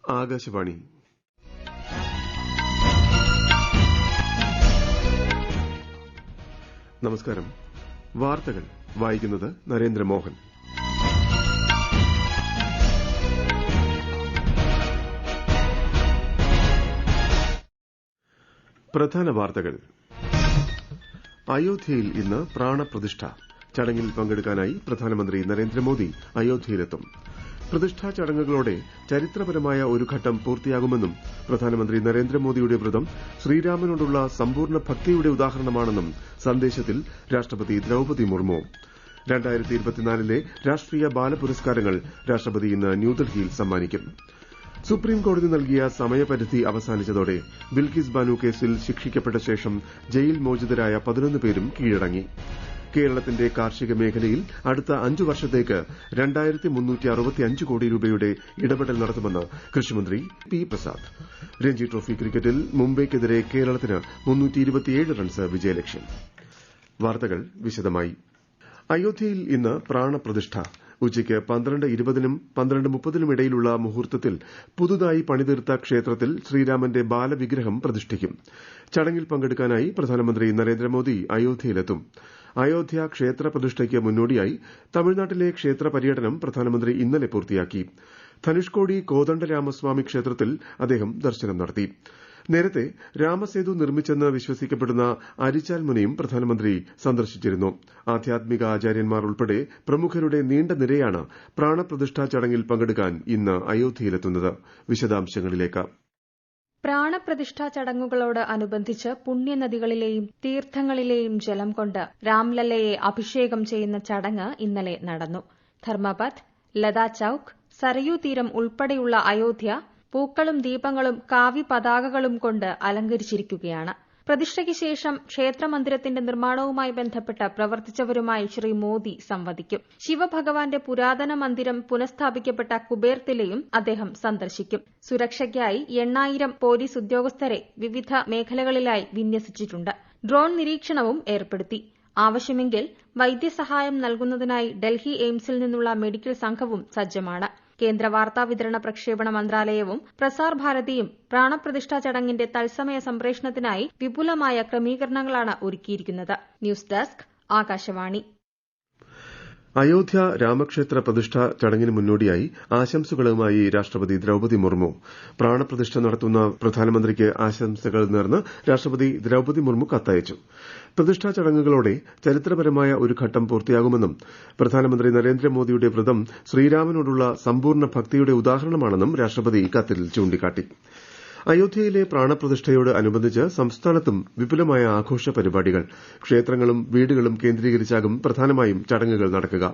ആകാശവാണി. നമസ്കാരം. വാർത്തകൾ വായിക്കുന്നത് നരേന്ദ്രമോഹൻ. പ്രധാന വാർത്തകൾ. അയോധ്യയിൽ ഇന്ന് പ്രാണപ്രതിഷ്ഠ. ചടങ്ങിൽ പങ്കെടുക്കാനായി പ്രധാനമന്ത്രി നരേന്ദ്രമോദി അയോധ്യയിലെത്തും. പ്രതിഷ്ഠാ ചടങ്ങുകളോടെ ചരിത്രപരമായ ഒരു ഘട്ടം പൂർത്തിയാകുമെന്നും പ്രധാനമന്ത്രി നരേന്ദ്രമോദിയുടെ വ്രതം ശ്രീരാമനോടുള്ള സമ്പൂർണ്ണ ഭക്തിയുടെ ഉദാഹരണമാണെന്നും സന്ദേശത്തിൽ രാഷ്ട്രപതി ദ്രൌപദി മുർമു. 2024 രാഷ്ട്രീയ ബാലപുരസ്കാരങ്ങൾ രാഷ്ട്രപതി ഇന്ന് ന്യൂഡൽഹിയിൽ സമ്മാനിക്കും. സുപ്രീംകോടതി നൽകിയ സമയപരിധി അവസാനിച്ചതോടെ ബിൽക്കിസ് ബാനു കേസിൽ ശിക്ഷിക്കപ്പെട്ട ശേഷം ജയിൽ മോചിതരായ 11 പേരും കീഴടങ്ങി. കേരളത്തിന്റെ കാർഷിക മേഖലയിൽ അടുത്ത 5 വർഷത്തേക്ക് 2365 കോടി രൂപയുടെ ഇടപെടൽ നടത്തുമെന്ന് കൃഷിമന്ത്രി പി പ്രസാദ്. രഞ്ജി ട്രോഫി ക്രിക്കറ്റിൽ മുംബൈക്കെതിരെ കേരളത്തിന് 327 റൺസ് വിജയലക്ഷ്യം. വാർത്തകൾ വിശദമായി. അയോധ്യയിൽ ഇന്ന് പ്രാണപ്രതിഷ്ഠ. ഉച്ചയ്ക്ക് 12:20-നും 12:30-നും ഇടയിലുള്ള മുഹൂർത്തത്തിൽ പുതുതായി പണിതീർത്ത ക്ഷേത്രത്തിൽ ശ്രീരാമന്റെ ബാലവിഗ്രഹം പ്രതിഷ്ഠിക്കും. ചടങ്ങിൽ പങ്കെടുക്കാനായി പ്രധാനമന്ത്രി നരേന്ദ്രമോദി അയോധ്യയിലെത്തും. അയോധ്യ ക്ഷേത്ര പ്രതിഷ്ഠയ്ക്ക് മുന്നോടിയായി തമിഴ്നാട്ടിലെ ക്ഷേത്ര പര്യടനം പ്രധാനമന്ത്രി ഇന്നലെ പൂർത്തിയാക്കി. ധനുഷ്കോടി കോദണ്ഡരാമസ്വാമി ക്ഷേത്രത്തിൽ അദ്ദേഹം ദർശനം നടത്തി. നേരത്തെ രാമസേതു നിർമ്മിച്ചെന്ന് വിശ്വസിക്കപ്പെടുന്ന അരിച്ചാൽ മുനിയും പ്രധാനമന്ത്രി സന്ദർശിച്ചിരുന്നു. ആധ്യാത്മിക ആചാര്യന്മാർ ഉൾപ്പെടെ പ്രമുഖരുടെ നീണ്ട നിരയാണ് പ്രാണപ്രതിഷ്ഠാ ചടങ്ങിൽ പങ്കെടുക്കാൻ ഇന്ന് അയോധ്യയിലെത്തുന്നത്. വിശദാംശങ്ങളിലേക്ക്. പ്രാണപ്രതിഷ്ഠാ ചടങ്ങുകളോട് അനുബന്ധിച്ച് പുണ്യനദികളിലെയും തീർത്ഥങ്ങളിലെയും ജലം കൊണ്ട് രാംലല്ലയെ അഭിഷേകം ചെയ്യുന്ന ചടങ്ങ് ഇന്നലെ നടന്നു. ധർമ്മപഥ്, ലതാ ചൌക്ക്, സരയൂ തീരം ഉൾപ്പെടെയുള്ള അയോധ്യ പൂക്കളും ദീപങ്ങളും കാവ്യ പതാകകളും കൊണ്ട് അലങ്കരിച്ചിരിക്കുകയാണ്. പ്രതിഷ്ഠയ്ക്ക് ശേഷം ക്ഷേത്രമന്ദിരത്തിന്റെ നിർമ്മാണവുമായി ബന്ധപ്പെട്ട് പ്രവർത്തിച്ചവരുമായി ശ്രീ മോദി സംവദിക്കും. ശിവഭഗവാന്റെ പുരാതന മന്ദിരം പുനഃസ്ഥാപിക്കപ്പെട്ട കുബേർത്തിലയും അദ്ദേഹം സന്ദർശിക്കും. സുരക്ഷയ്ക്കായി 8000 പോലീസ് ഉദ്യോഗസ്ഥരെ വിവിധ മേഖലകളിലായി വിന്യസിച്ചിട്ടുണ്ട്. ഡ്രോൺ നിരീക്ഷണവും ഏർപ്പെടുത്തി. ആവശ്യമെങ്കിൽ വൈദ്യസഹായം നൽകുന്നതിനായി ഡൽഹി എയിംസിൽ നിന്നുള്ള മെഡിക്കൽ സംഘവും സജ്ജമാണ്. കേന്ദ്ര വാർത്താവിതരണ പ്രക്ഷേപണ മന്ത്രാലയവും പ്രസാർ ഭാരതിയും പ്രാണപ്രതിഷ്ഠാ ചടങ്ങിന്റെ തത്സമയ സംപ്രേഷണത്തിനായി വിപുലമായ ക്രമീകരണങ്ങളാണ് ഒരുക്കിയിരിക്കുന്നത്. News desk, Akashvani. അയോധ്യ രാമക്ഷേത്ര പ്രതിഷ്ഠാ ചടങ്ങിന് മുന്നോടിയായി ആശംസകളുമായി രാഷ്ട്രപതി ദ്രൌപദി മുർമു. പ്രാണപ്രതിഷ്ഠ നടത്തുന്ന പ്രധാനമന്ത്രിക്ക് ആശംസകൾ നേർന്ന് രാഷ്ട്രപതി ദ്രൌപദി മുർമു കത്തയച്ചു. പ്രതിഷ്ഠാ ചടങ്ങുകളോടെ ചരിത്രപരമായ ഒരു ഘട്ടം പൂർത്തിയാകുമെന്നും പ്രധാനമന്ത്രി നരേന്ദ്രമോദിയുടെ വ്രതം ശ്രീരാമനോടുള്ള സമ്പൂർണ്ണ ഭക്തിയുടെ ഉദാഹരണമാണെന്നും രാഷ്ട്രപതി കത്തിൽ ചൂണ്ടിക്കാട്ടി. അയോധ്യയിലെ പ്രാണപ്രതിഷ്ഠയോട് അനുബന്ധിച്ച് സംസ്ഥാനത്തും വിപുലമായ ആഘോഷ പരിപാടികൾ. ക്ഷേത്രങ്ങളും വീടുകളും കേന്ദ്രീകരിച്ചാകും പ്രധാനമായും ചടങ്ങുകൾ നടക്കുക.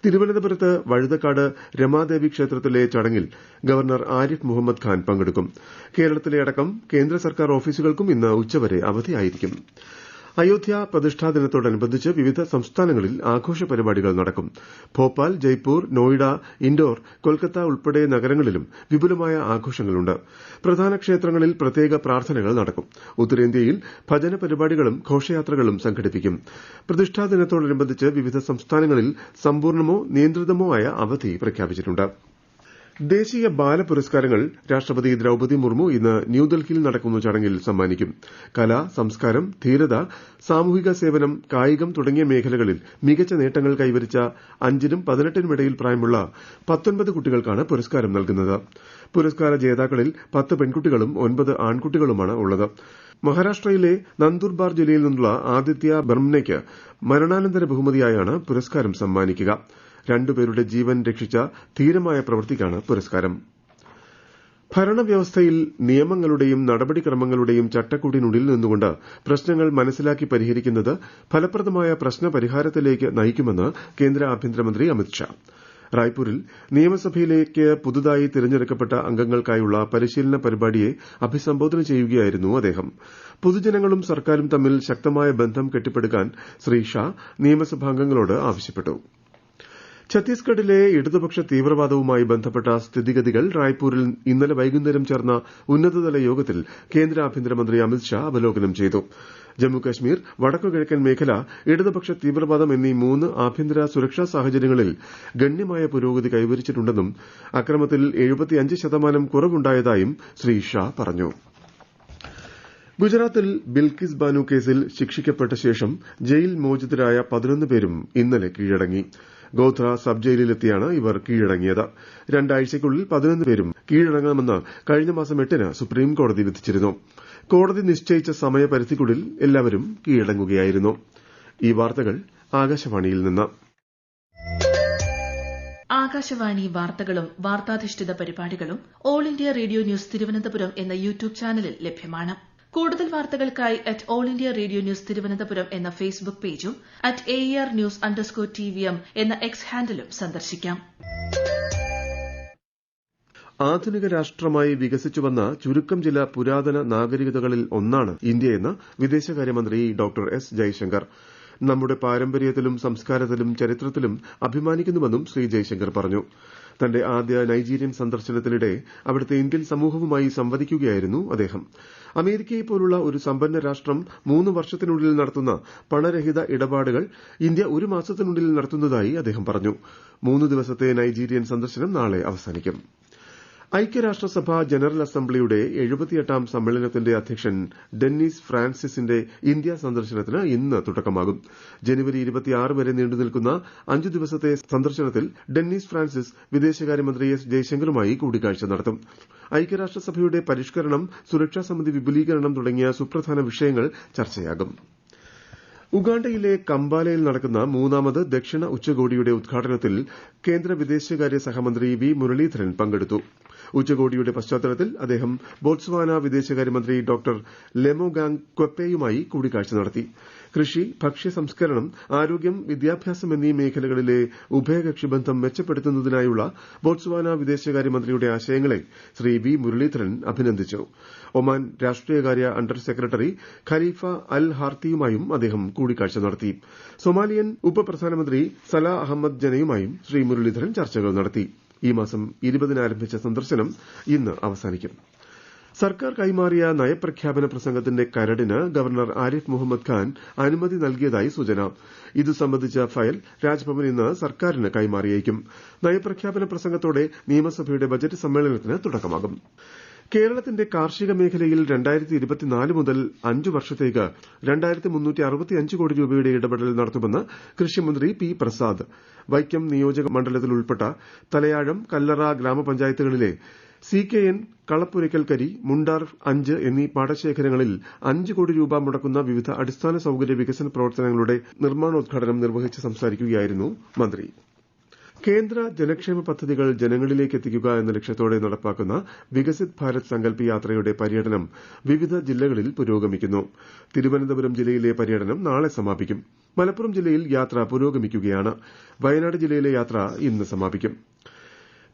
തിരുവനന്തപുരത്ത് വഴുതക്കാട് രമാദേവി ക്ഷേത്രത്തിലെ ചടങ്ങിൽ ഗവർണർ ആരിഫ് മുഹമ്മദ് ഖാൻ പങ്കെടുക്കും. കേരളത്തിലെ അടക്കം കേന്ദ്ര സർക്കാർ ഓഫീസുകൾക്കും ഇന്ന് ഉച്ചവരെ അവധിയായിരിക്കും. അയോധ്യ പ്രതിഷ്ഠാ ദിനത്തോടനുബന്ധിച്ച് വിവിധ സംസ്ഥാനങ്ങളിൽ ആഘോഷ പരിപാടികൾ നടക്കും. ഭോപ്പാൽ, ജയ്പൂർ, നോയിഡ, ഇൻഡോർ, കൊൽക്കത്ത ഉൾപ്പെടെ നഗരങ്ങളിലും വിപുലമായ ആഘോഷങ്ങളുണ്ട്. പ്രധാന ക്ഷേത്രങ്ങളിൽ പ്രത്യേക പ്രാർത്ഥനകൾ നടക്കും. ഉത്തരേന്ത്യയിൽ ഭജന പരിപാടികളും ഘോഷയാത്രകളും സംഘടിപ്പിക്കും. പ്രതിഷ്ഠാ ദിനത്തോടനുബന്ധിച്ച് വിവിധ സംസ്ഥാനങ്ങളിൽ സമ്പൂർണ്ണമോ നിയന്ത്രിതമോ ആയ അവധി പ്രഖ്യാപിച്ചിട്ടുണ്ട്. ദേശീയ ബാലപുരസ്കാരങ്ങൾ രാഷ്ട്രപതി ദ്രൌപദി മുർമു ഇന്ന് ന്യൂഡൽഹിയിൽ നടക്കുന്ന ചടങ്ങിൽ സമ്മാനിക്കും. കല, സംസ്കാരം, ധീരത, സാമൂഹിക സേവനം, കായികം തുടങ്ങിയ മേഖലകളിൽ മികച്ച നേട്ടങ്ങൾ കൈവരിച്ച 5-നും 18-നും ഇടയിൽ പ്രായമുള്ള 19 കുട്ടികൾക്കാണ് പുരസ്കാരം നൽകുന്നത്. പുരസ്കാര ജേതാക്കളിൽ 10 പെൺകുട്ടികളും 9 ആൺകുട്ടികളുമാണ് ഉള്ളത്. മഹാരാഷ്ട്രയിലെ നന്ദുർബാർ ജില്ലയിൽ നിന്നുള്ള ആദിത്യ ബർമനയ്ക്ക് മരണാനന്തര ബഹുമതിയായാണ് പുരസ്കാരം സമ്മാനിക്കുക. 2 പേരുടെ ജീവൻ രക്ഷിച്ച ധീരമായ പ്രവൃത്തിക്കാണ് പുരസ്കാരം. ഭരണവ്യവസ്ഥയിൽ നിയമങ്ങളുടെയും നടപടിക്രമങ്ങളുടെയും ചട്ടക്കൂടിനുള്ളിൽ നിന്നുകൊണ്ട് പ്രശ്നങ്ങൾ മനസ്സിലാക്കി പരിഹരിക്കുന്നത് ഫലപ്രദമായ പ്രശ്നപരിഹാരത്തിലേക്ക് നയിക്കുമെന്ന് കേന്ദ്ര ആഭ്യന്തരമന്ത്രി അമിത്ഷാ. റായ്പൂരിൽ നിയമസഭയിലേക്ക് പുതുതായി തിരഞ്ഞെടുക്കപ്പെട്ട അംഗങ്ങൾക്കായുള്ള പരിശീലന പരിപാടിയെ അഭിസംബോധന ചെയ്യുകയായിരുന്നു അദ്ദേഹം. പൊതുജനങ്ങളും സർക്കാരും തമ്മിൽ ശക്തമായ ബന്ധം കെട്ടിപ്പടുക്കാൻ ശ്രീ ഷാ നിയമസഭാംഗങ്ങളോട് ആവശ്യപ്പെട്ടു. ഛത്തീസ്ഗഡിലെ ഇടതുപക്ഷ തീവ്രവാദവുമായി ബന്ധപ്പെട്ട സ്ഥിതിഗതികൾ റായ്പൂരിൽ ഇന്നലെ വൈകുന്നേരം ചേർന്ന ഉന്നതതല യോഗത്തിൽ കേന്ദ്ര ആഭ്യന്തരമന്ത്രി അമിത്ഷാ അവലോകനം ചെയ്തു. ജമ്മുകശ്മീർ വടക്കുകിഴക്കൻ മേഖല ഇടതുപക്ഷ തീവ്രവാദം എന്നീ 3 ആഭ്യന്തര സുരക്ഷാ സാഹചര്യങ്ങളിൽ ഗണ്യമായ പുരോഗതി കൈവരിച്ചിട്ടുണ്ടെന്നും അക്രമത്തിൽ 75% കുറവുണ്ടായതായും ശ്രീ ഷാ പറഞ്ഞു. ഗുജറാത്തിൽ ബിൽക്കിസ് ബാനു കേസിൽ ശിക്ഷിക്കപ്പെട്ട ശേഷം ജയിൽ മോചിതരായ 11 പേരും ഇന്നലെ കീഴടങ്ങി. ഗോധ്ര സബ് ജയിലിലെത്തിയാണ് ഇവർ കീഴടങ്ങിയത്. 2 ആഴ്ചയ്ക്കുള്ളിൽ 11 പേരും കീഴടങ്ങണമെന്ന് കഴിഞ്ഞ മാസം 8-ന് സുപ്രീംകോടതി വിധിച്ചിരുന്നു. കോടതി നിശ്ചയിച്ച സമയപരിധിക്കുള്ളിൽ എല്ലാവരും കീഴടങ്ങുകയായിരുന്നു. ഈ വാർത്തകൾ ആകാശവാണിയിൽ നിന്ന്. ആകാശവാണി വാർത്തകളും വാർത്താധിഷ്ഠിത പരിപാടികളും all India radio news Thiruvananthapuram എന്ന യൂട്യൂബ് ചാനലിൽ ലഭ്യമാണ്. കൂടുതൽ വാർത്തകൾക്കായി @all India radio news Thiruvananthapuram എന്ന ഫേസ്ബുക്ക് പേജും @AER_News_TVM എന്ന എക്സ് ഹാൻഡിലും സന്ദർശിക്കാം. ആധുനിക രാഷ്ട്രമായി വികസിച്ചുവന്ന ചുരുക്കം ചില പുരാതന നാഗരികതകളിൽ ഒന്നാണ് ഇന്ത്യയെന്ന് വിദേശകാര്യമന്ത്രി ഡോക്ടർ എസ് ജയശങ്കർ. നമ്മുടെ പാരമ്പര്യത്തിലും സംസ്കാരത്തിലും ചരിത്രത്തിലും അഭിമാനിക്കുന്നുവെന്നും ശ്രീ ജയശങ്കർ പറഞ്ഞു. തന്റെ ആദ്യ നൈജീരിയൻ സന്ദർശനത്തിനിടെ അവിടുത്തെ ഇന്ത്യൻ സമൂഹവുമായി സംവദിക്കുകയായിരുന്നു അദ്ദേഹം. അമേരിക്കയെപ്പോലുള്ള ഒരു സമ്പന്ന രാഷ്ട്രം 3 വർഷത്തിനുള്ളിൽ നടത്തുന്ന പണരഹിത ഇടപാടുകൾ ഇന്ത്യ 1 മാസത്തിനുള്ളിൽ നടത്തുന്നതായി അദ്ദേഹം പറഞ്ഞു. 3 ദിവസത്തെ നൈജീരിയൻ സന്ദർശനം നാളെ അവസാനിക്കും. ഐക്യരാഷ്ട്രസഭ ജനറൽ അസംബ്ലിയുടെ 78ാം സമ്മേളനത്തിന്റെ അധ്യക്ഷൻ ഡെന്നിസ് ഫ്രാൻസിസിന്റെ ഇന്ത്യ സന്ദർശനത്തിന് ഇന്ന് തുടക്കമാകും. ജനുവരി 26 വരെ നീണ്ടുനിൽക്കുന്ന 5 ദിവസത്തെ സന്ദർശനത്തിൽ ഡെന്നിസ് ഫ്രാൻസിസ് വിദേശകാര്യമന്ത്രി എസ് ജയശങ്കറുമായി കൂടിക്കാഴ്ച നടത്തും. ഐക്യരാഷ്ട്രസഭയുടെ പരിഷ്കരണം, സുരക്ഷാ സമിതി വിപുലീകരണം തുടങ്ങിയ സുപ്രധാന വിഷയങ്ങൾ ചർച്ചയാകും. ഉഗാണ്ടയിലെ കമ്പാലയിൽ നടക്കുന്ന 3ാമത് ദക്ഷിണ ഉച്ചകോടിയുടെ ഉദ്ഘാടനത്തിൽ കേന്ദ്ര വിദേശകാര്യ സഹമന്ത്രി വി മുരളീധരൻ പങ്കെടുത്തു. ഉച്ചകോടിയുടെ പശ്ചാത്തലത്തിൽ അദ്ദേഹം ബോട്സ്വാന വിദേശകാര്യമന്ത്രി ഡോക്ടർ ലെമോഗാങ് ക്വെപ്പയുമായി കൂടിക്കാഴ്ച നടത്തി. കൃഷി, ഭക്ഷ്യ സംസ്കരണം, ആരോഗ്യം, വിദ്യാഭ്യാസം എന്നീ മേഖലകളിലെ ഉഭയകക്ഷി ബന്ധം മെച്ചപ്പെടുത്തുന്നതിനായുള്ള ബോട്സ്വാന വിദേശകാര്യമന്ത്രിയുടെ ആശയങ്ങളെ ശ്രീ വി മുരളീധരൻ അഭിനന്ദിച്ചു. ഒമാൻ രാഷ്ട്രീയകാര്യ അണ്ടർ സെക്രട്ടറി ഖലീഫ അൽ ഹാർത്തിയുമായും അദ്ദേഹം കൂടിക്കാഴ്ച നടത്തി. സൊമാലിയൻ ഉപപ്രധാനമന്ത്രി സലാ അഹമ്മദ് ജനയുമായും ശ്രീ മുരളീധരൻ ചർച്ചകൾ നടത്തി. ഈ മാസം 20-ന് ആരംഭിച്ച സന്ദർശനം ഇന്ന് അവസാനിക്കും. സർക്കാർ കൈമാറിയ നയപ്രഖ്യാപന പ്രസംഗത്തിന്റെ കരടിന് ഗവർണർ ആരിഫ് മുഹമ്മദ് ഖാൻ അനുമതി നൽകിയതായി സൂചന. ഇതു സംബന്ധിച്ച ഫയൽ രാജ്ഭവൻ ഇന്ന് സർക്കാരിന് കൈമാറിയേക്കും. നയപ്രഖ്യാപന പ്രസംഗത്തോടെ നിയമസഭയുടെ ബജറ്റ് സമ്മേളനത്തിന് തുടക്കമാകും. കേരളത്തിന്റെ കാർഷിക മേഖലയിൽ 2024 മുതൽ 5 വർഷത്തേക്ക് 2365 കോടി രൂപയുടെ ഇടപെടൽ നടത്തുമെന്ന് കൃഷിമന്ത്രി പി പ്രസാദ്. വൈക്കം നിയോജക മണ്ഡലത്തിൽ ഉൾപ്പെട്ട തലയാഴം, കല്ലറ ഗ്രാമപഞ്ചായത്തുകളിലെ CKN, കളപ്പുരയ്ക്കൽക്കരി, മുണ്ടാർ 5 എന്നീ പാടശേഖരങ്ങളിൽ 5 കോടി രൂപ മുടക്കുന്ന വിവിധ അടിസ്ഥാന സൌകര്യ വികസന പ്രവർത്തനങ്ങളുടെ നിർമ്മാണോദ്ഘാടനം നിർവഹിച്ച് സംസാരിക്കുകയായിരുന്നു മന്ത്രി. കേന്ദ്ര ജനക്ഷേമ പദ്ധതികൾ ജനങ്ങളിലേക്ക് എത്തിക്കുക എന്ന ലക്ഷ്യത്തോടെ നടപ്പാക്കുന്ന വികസിത് ഭാരത് സങ്കൽപ് യാത്രയുടെ പര്യടനം വിവിധ ജില്ലകളിൽ പുരോഗമിക്കുന്നു. തിരുവനന്തപുരം ജില്ലയിലെ പര്യടനം നാളെ സമാപിക്കും. മലപ്പുറം ജില്ലയിൽ യാത്ര പുരോഗമിക്കുകയാണ്. വയനാട് ജില്ലയിലെ യാത്ര ഇന്ന് സമാപിക്കും.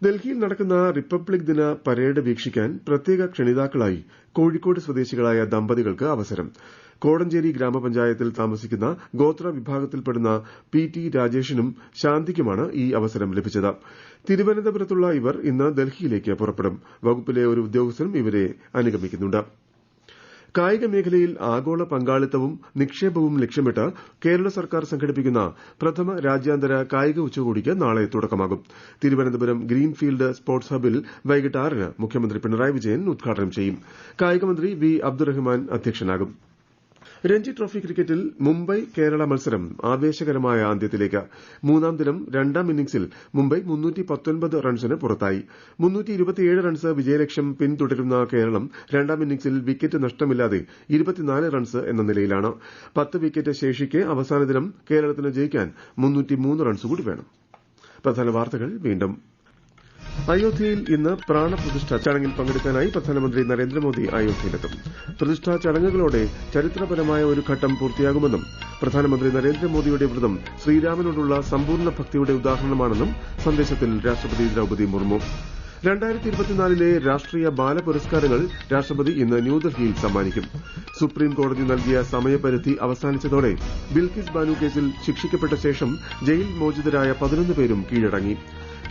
ഡൽഹിയിൽ നടക്കുന്ന റിപ്പബ്ലിക് ദിന പരേഡ് വീക്ഷിക്കാൻ പ്രത്യേക ക്ഷണിതാക്കളായി കോഴിക്കോട് സ്വദേശികളായ ദമ്പതികൾക്ക് അവസരം. കോടഞ്ചേരി ഗ്രാമപഞ്ചായത്തിൽ താമസിക്കുന്ന ഗോത്ര വിഭാഗത്തിൽപ്പെടുന്ന PT രാജേഷിനും ശാന്തിക്കുമാണ് ഈ അവസരം ലഭിച്ചത്. തിരുവനന്തപുരത്തുള്ള ഇവർ ഇന്ന് ഡൽഹിയിലേക്ക് പുറപ്പെടും. വകുപ്പിലെ ഒരു ഉദ്യോഗസ്ഥരും ഇവരെ അനുഗമിക്കുന്നുണ്ട്. കായിക മേഖലയിൽ ആഗോള പങ്കാളിത്തവും നിക്ഷേപവും ലക്ഷ്യമിട്ട് കേരള സർക്കാർ സംഘടിപ്പിക്കുന്ന പ്രഥമ രാജ്യാന്തര കായിക ഉച്ചകോടിക്ക് നാളെ തുടക്കമാകും. തിരുവനന്തപുരം ഗ്രീൻഫീൽഡ് സ്പോർട്സ് ഹബ്ബിൽ വൈകിട്ട് 6-ന് മുഖ്യമന്ത്രി പിണറായി വിജയൻ ഉദ്ഘാടനം ചെയ്യും. കായികമന്ത്രി വി അബ്ദുറഹ്മാൻ അധ്യക്ഷനാകും. രഞ്ജി ട്രോഫി ക്രിക്കറ്റിൽ മുംബൈ കേരള മത്സരം ആവേശകരമായ അന്ത്യത്തിലേക്ക്. 3ാം ദിനം 2ാം ഇന്നിംഗ്സിൽ മുംബൈ 319 റൺസിന് പുറത്തായി. 327 റൺസ് വിജയലക്ഷ്യം പിന്തുടരുന്ന കേരളം 2ാം ഇന്നിംഗ്സിൽ വിക്കറ്റ് നഷ്ടമില്ലാതെ 24 റൺസ് എന്ന നിലയിലാണ്. 10 വിക്കറ്റ് ശേഷിക്കെ അവസാന ദിനം കേരളത്തിന് ജയിക്കാൻ 303 റൺസ് കൂടി വേണം. പ്രധാന വാർത്തകൾ വീണ്ടും. അയോധ്യയിൽ ഇന്ന് പ്രാണപ്രതിഷ്ഠ ചടങ്ങിൽ പങ്കെടുക്കാനായി പ്രധാനമന്ത്രി നരേന്ദ്രമോദി അയോധ്യയിലെത്തും. പ്രതിഷ്ഠാ ചടങ്ങുകളോടെ ചരിത്രപരമായ ഒരു ഘട്ടം പൂർത്തിയാകുമെന്നും പ്രധാനമന്ത്രി നരേന്ദ്രമോദിയുടെ വ്രതം ശ്രീരാമനോടുള്ള സമ്പൂർണ്ണ ഭക്തിയുടെ ഉദാഹരണമാണെന്നും സന്ദേശത്തിൽ രാഷ്ട്രപതി ദ്രൌപദി മുർമു. 2024 രാഷ്ട്രീയ ബാലപുരസ്കാരങ്ങൾ രാഷ്ട്രപതി ഇന്ന് ന്യൂഡൽഹിയിൽ സമ്മാനിക്കും. സുപ്രീം കോടതി നൽകിയ സമയപരിധി അവസാനിച്ചതോടെ ബിൽക്കിസ് ബാനു കേസിൽ ശിക്ഷിക്കപ്പെട്ട ശേഷം ജയിൽ മോചിതരായ 11 പേരും കീഴടങ്ങി.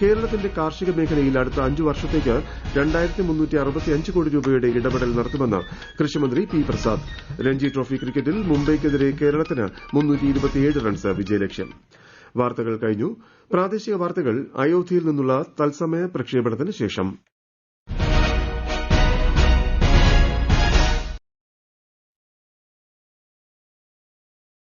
കേരളത്തിന്റെ കാർഷിക മേഖലയിൽ അടുത്ത 5 വർഷത്തേക്ക് 2365 കോടി രൂപയുടെ ഇടപെടൽ നടത്തുമെന്ന് കൃഷിമന്ത്രി പി പ്രസാദ്. രഞ്ജി ട്രോഫി ക്രിക്കറ്റിൽ മുംബൈക്കെതിരെ കേരളത്തിന് 327 റൺസ് വിജയലക്ഷ്യം. വാർത്തകൾ കഴിഞ്ഞു. പ്രാദേശിക വാർത്തകൾ അയോധ്യയിൽ നിന്നുള്ള തത്സമയ പ്രക്ഷേപണത്തിന് ശേഷം.